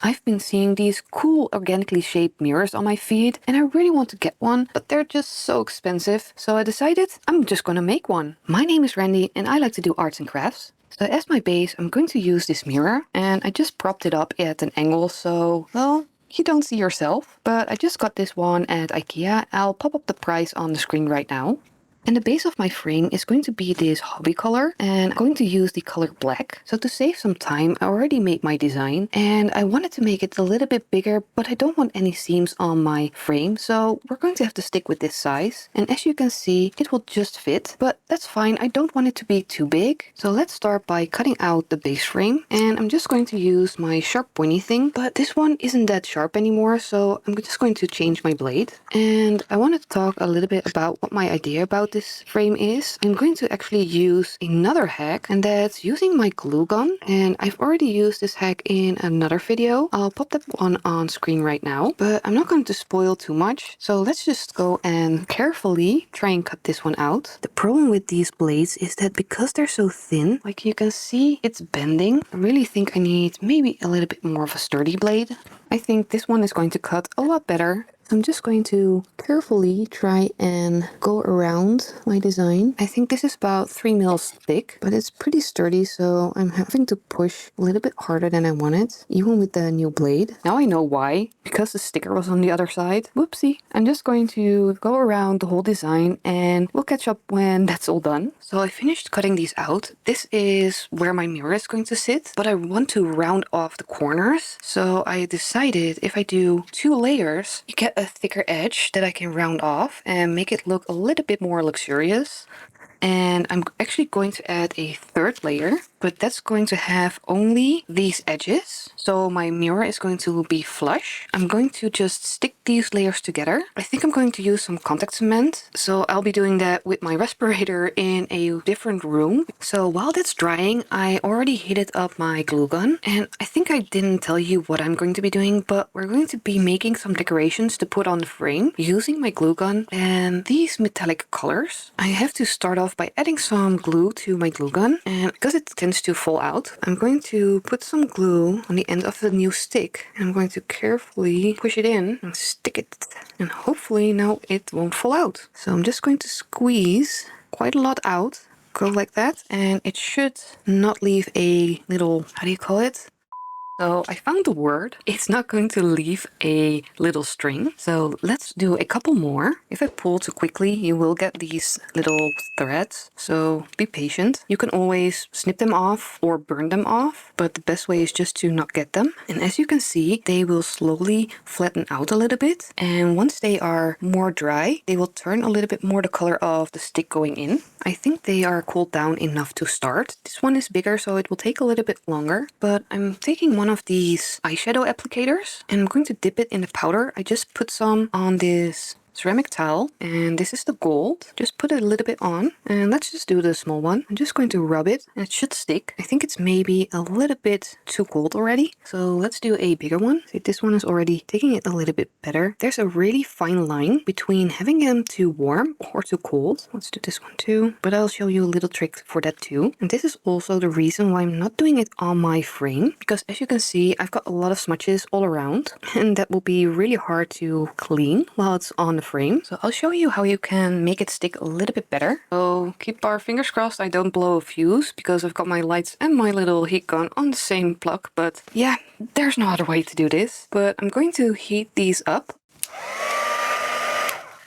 I've been seeing these cool organically shaped mirrors on my feed and I really want to get one, but they're just so expensive. So I decided I'm just gonna make one. My name is Randy and I like to do arts and crafts. So as my base, I'm going to use this mirror and I just propped it up at an angle so, well, you don't see yourself. But I just got this one at IKEA. I'll pop up the price on the screen right now. And the base of my frame is going to be this hobby color, and I'm going to use the color black. So to save some time, I already made my design and I wanted to make it a little bit bigger, but I don't want any seams on my frame. So we're going to have to stick with this size. And as you can see, it will just fit, but that's fine. I don't want it to be too big. So let's start by cutting out the base frame. And I'm just going to use my sharp pointy thing, but this one isn't that sharp anymore. So I'm just going to change my blade. And I wanted to talk a little bit about what my idea about this frame is. I'm going to actually use another hack, and that's using my glue gun. And I've already used this hack in another video. I'll pop that one on screen right now, but I'm not going to spoil too much. So let's just go and carefully try and cut this one out. The problem with these blades is that because they're so thin, like you can see, it's bending. I really think I need maybe a little bit more of a sturdy blade. I think this one is going to cut a lot better. I'm just going to carefully try and go around my design. I think this is about 3 mils thick, but it's pretty sturdy, so I'm having to push a little bit harder than I wanted, even with the new blade. Now I know why, because the sticker was on the other side. Whoopsie. I'm just going to go around the whole design and we'll catch up when that's all done. So I finished cutting these out. This is where my mirror is going to sit, but I want to round off the corners. So I decided if I do 2 layers, you get a thicker edge that I can round off and make it look a little bit more luxurious. And I'm actually going to add a 3rd layer, but that's going to have only these edges. So my mirror is going to be flush. I'm going to just stick these layers together. I think I'm going to use some contact cement. So I'll be doing that with my respirator in a different room. So while that's drying, I already heated up my glue gun. And I think I didn't tell you what I'm going to be doing, but we're going to be making some decorations to put on the frame using my glue gun and these metallic colors. I have to start off by adding some glue to my glue gun, and because it tends to fall out, I'm going to put some glue on the end of the new stick and I'm going to carefully push it in and stick it, and hopefully now it won't fall out. So I'm just going to squeeze quite a lot out, go like that, and it should not leave a little, how do you call it? So I found the word. It's not going to leave a little string. So let's do a couple more. If I pull too quickly, you will get these little threads. So be patient. You can always snip them off or burn them off, but the best way is just to not get them. And as you can see, they will slowly flatten out a little bit. And once they are more dry, they will turn a little bit more the color of the stick going in. I think they are cooled down enough to start. This one is bigger, so it will take a little bit longer, but I'm taking one of these eyeshadow applicators and I'm going to dip it in the powder. I just put some on this ceramic towel, and this is the gold. Just put it a little bit on, and let's just do the small one. I'm just going to rub it and it should stick. I think it's maybe a little bit too cold already, so let's do a bigger one. See, this one is already taking it a little bit better. There's a really fine line between having them too warm or too cold. Let's do this one too, but I'll show you a little trick for that too. And this is also the reason why I'm not doing it on my frame, because as you can see, I've got a lot of smudges all around and that will be really hard to clean while it's on the frame. So I'll show you how you can make it stick a little bit better. So keep our fingers crossed I don't blow a fuse, because I've got my lights and my little heat gun on the same plug. But yeah, there's no other way to do this. But I'm going to heat these up.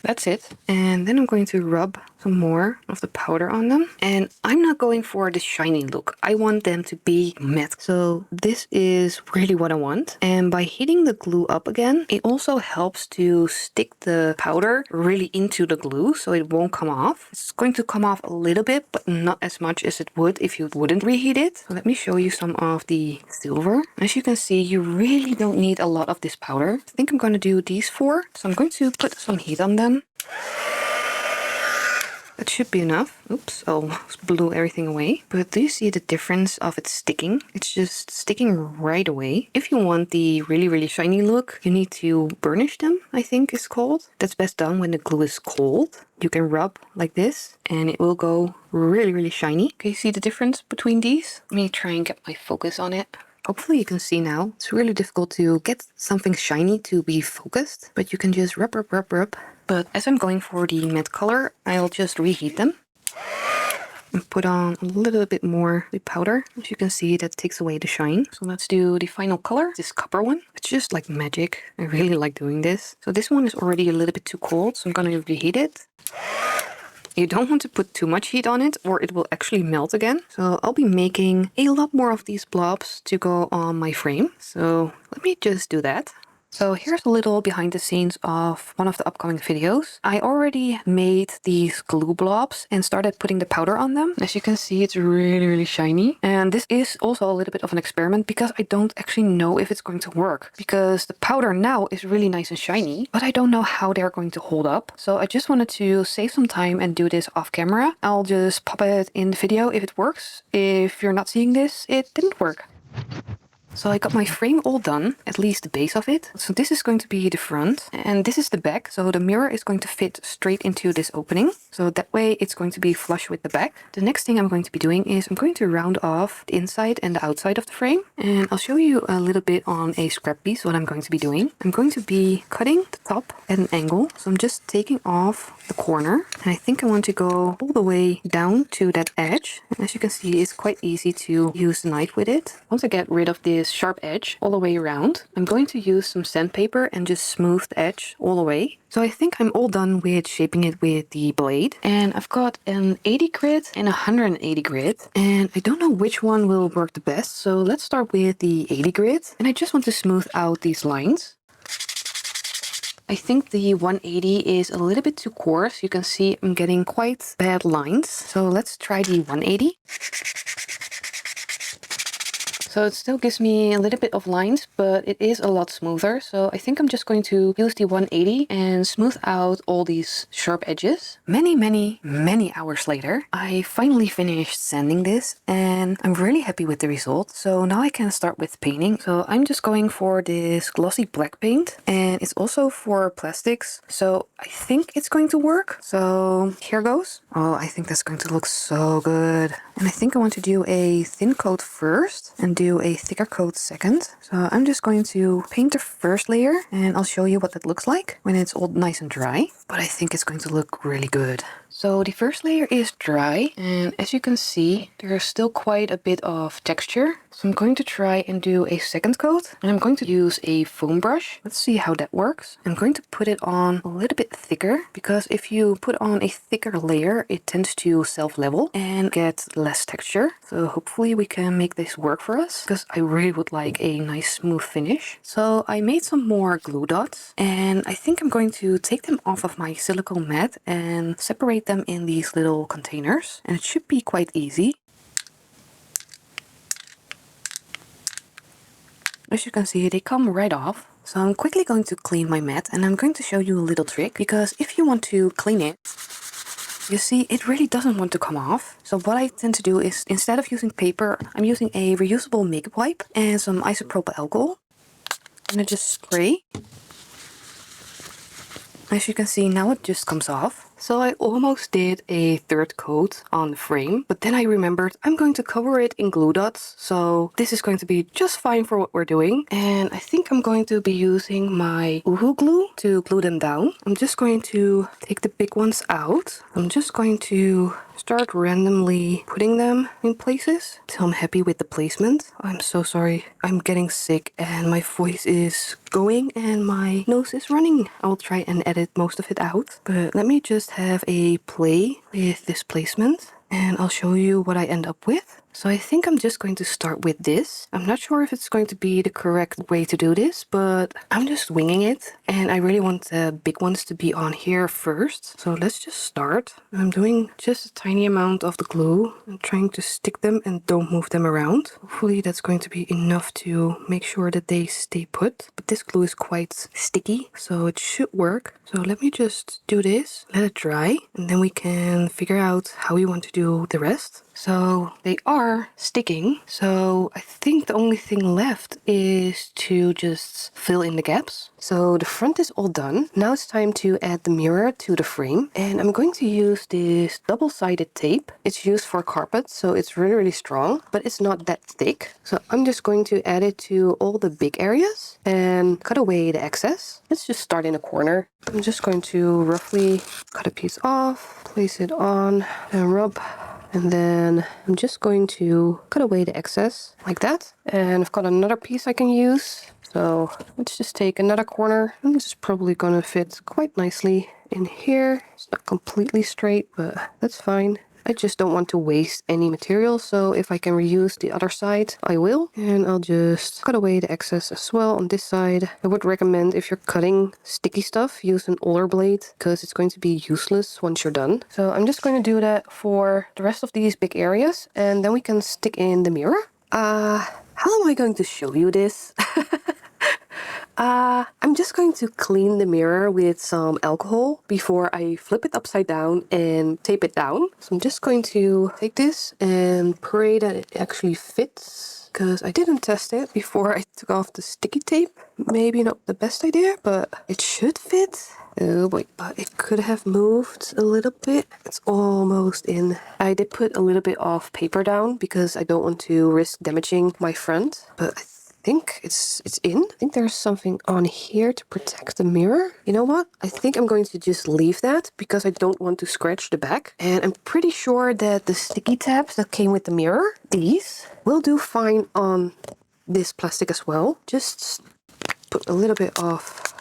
That's it. And then I'm going to rub some more of the powder on them. And I'm not going for the shiny look. I want them to be matte. So this is really what I want. And by heating the glue up again, it also helps to stick the powder really into the glue so it won't come off. It's going to come off a little bit, but not as much as it would if you wouldn't reheat it. So let me show you some of the silver. As you can see, you really don't need a lot of this powder. I think I'm going to do these 4. So I'm going to put some heat on them. That should be enough. Oops, almost blew everything away. But do you see the difference of it sticking? It's just sticking right away. If you want the really, really shiny look, you need to burnish them, I think it's called. That's best done when the glue is cold. You can rub like this and it will go really, really shiny. Can you see the difference between these? Let me try and get my focus on it. Hopefully you can see now. It's really difficult to get something shiny to be focused, but you can just rub, rub, rub, rub. But as I'm going for the matte color, I'll just reheat them and put on a little bit more powder. As you can see, that takes away the shine. So let's do the final color, this copper one. It's just like magic. I really like doing this. So this one is already a little bit too cold, so I'm gonna reheat it. You don't want to put too much heat on it or it will actually melt again. So I'll be making a lot more of these blobs to go on my frame. So let me just do that. So here's a little behind the scenes of one of the upcoming videos. I already made these glue blobs and started putting the powder on them. As you can see, it's really, really shiny. And this is also a little bit of an experiment because I don't actually know if it's going to work. Because the powder now is really nice and shiny, but I don't know how they're going to hold up. So I just wanted to save some time and do this off camera. I'll just pop it in the video if it works. If you're not seeing this, it didn't work. So I got my frame all done, at least the base of it. So this is going to be the front and this is the back. So the mirror is going to fit straight into this opening. So that way it's going to be flush with the back. The next thing I'm going to be doing is I'm going to round off the inside and the outside of the frame. And I'll show you a little bit on a scrap piece what I'm going to be doing. I'm going to be cutting the top at an angle. So I'm just taking off the corner. And I think I want to go all the way down to that edge. And as you can see, it's quite easy to use the knife with it. Once I get rid of this sharp edge all the way around, I'm going to use some sandpaper and just smooth the edge all the way. So I think I'm all done with shaping it with the blade. And I've got an 80 grit and a 180 grit. And I don't know which one will work the best. So let's start with the 80 grit. And I just want to smooth out these lines. I think the 180 is a little bit too coarse. You can see I'm getting quite bad lines. So let's try the 180. So it still gives me a little bit of lines, but it is a lot smoother. So I think I'm just going to use the 180 and smooth out all these sharp edges. Many hours later, I finally finished sanding this and I'm really happy with the result. So now I can start with painting. So I'm just going for this glossy black paint and it's also for plastics. So I think it's going to work. So here goes. Oh, I think that's going to look so good. And I think I want to do a thin coat first and do a thicker coat second. So I'm just going to paint the first layer and I'll show you what that looks like when it's all nice and dry. But I think it's going to look really good. So the first layer is dry and as you can see, there's still quite a bit of texture. So I'm going to try and do a second coat and I'm going to use a foam brush. Let's see how that works. I'm going to put it on a little bit thicker because if you put on a thicker layer, it tends to self-level and get less texture. So hopefully we can make this work for us because I really would like a nice smooth finish. So I made some more glue dots and I think I'm going to take them off of my silicone mat and separate them in these little containers and it should be quite easy. As you can see, they come right off. So I'm quickly going to clean my mat and I'm going to show you a little trick because if you want to clean it, you see it really doesn't want to come off. So what I tend to do is instead of using paper, I'm using a reusable makeup wipe and some isopropyl alcohol. And I just spray. As you can see, now it just comes off. So I almost did a third coat on the frame, but then I remembered I'm going to cover it in glue dots. So this is going to be just fine for what we're doing. And I think I'm going to be using my Uhu glue to glue them down. I'm just going to take the big ones out. I'm just going to start randomly putting them in places until I'm happy with the placement. I'm so sorry. I'm getting sick and my voice is going and my nose is running. I'll try and edit most of it out, but let me just have a play with this placement and I'll show you what I end up with. So I think I'm just going to start with this. I'm not sure if it's going to be the correct way to do this, but I'm just winging it. And I really want the big ones to be on here first. So let's just start. I'm doing just a tiny amount of the glue. I'm trying to stick them and don't move them around. Hopefully that's going to be enough to make sure that they stay put. But this glue is quite sticky, so it should work. So let me just do this, let it dry, and then we can figure out how we want to do the rest. So they are are sticking. So I think the only thing left is to just fill in the gaps. So the front is all done. Now it's time to add the mirror to the frame. And I'm going to use this double-sided tape. It's used for carpet, so it's really, really strong, but it's not that thick. So I'm just going to add it to all the big areas and cut away the excess. Let's just start in a corner. I'm just going to roughly cut a piece off, place it on, and rub. And then I'm just going to cut away the excess like that. And I've got another piece I can use. So let's just take another corner. And this is probably going to fit quite nicely in here. It's not completely straight, but that's fine. I just don't want to waste any material, so if I can reuse the other side, I will. And I'll just cut away the excess as well on this side. I would recommend, if you're cutting sticky stuff, use an older blade, because it's going to be useless once you're done. So I'm just going to do that for the rest of these big areas, and then we can stick in the mirror. How am I going to show you this? I'm just going to clean the mirror with some alcohol before I flip it upside down and tape it down. So I'm just going to take this and pray that it actually fits, because I didn't test it before I took off the sticky tape. Maybe not the best idea, but it should fit. Oh boy, but it could have moved a little bit. It's almost in. I did put a little bit of paper down because I don't want to risk damaging my front, but I think it's in. I think there's something on here to protect the mirror. You know what? I think I'm going to just leave that because I don't want to scratch the back. And I'm pretty sure that the sticky tabs that came with the mirror, these, will do fine on this plastic as well. Just put a little bit of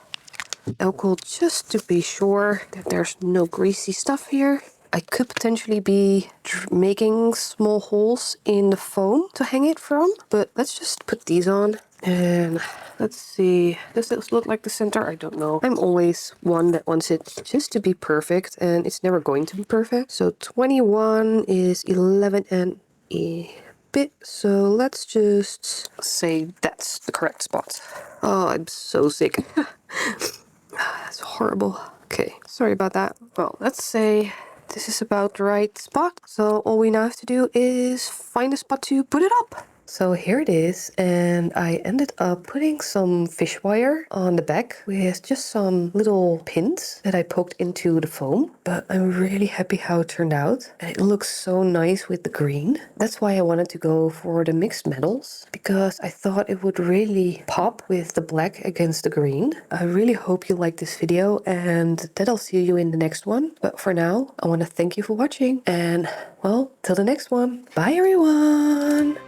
alcohol just to be sure that there's no greasy stuff here. I could potentially be making small holes in the foam to hang it from, but let's just put these on. And let's see, does this look like the center? I don't know. I'm always one that wants it just to be perfect, and it's never going to be perfect. So 21 is 11 and a bit. So let's just say that's the correct spot. Oh, I'm so sick. That's horrible. Okay, sorry about that. Well, let's say this is about the right spot. So all we now have to do is find a spot to put it up. So here it is, and I ended up putting some fish wire on the back with just some little pins that I poked into the foam. But I'm really happy how it turned out, and it looks so nice with the green. That's why I wanted to go for the mixed metals, because I thought it would really pop with the black against the green. I really hope you like this video, and that I'll see you in the next one. But for now, I want to thank you for watching, and well, till the next one. Bye everyone!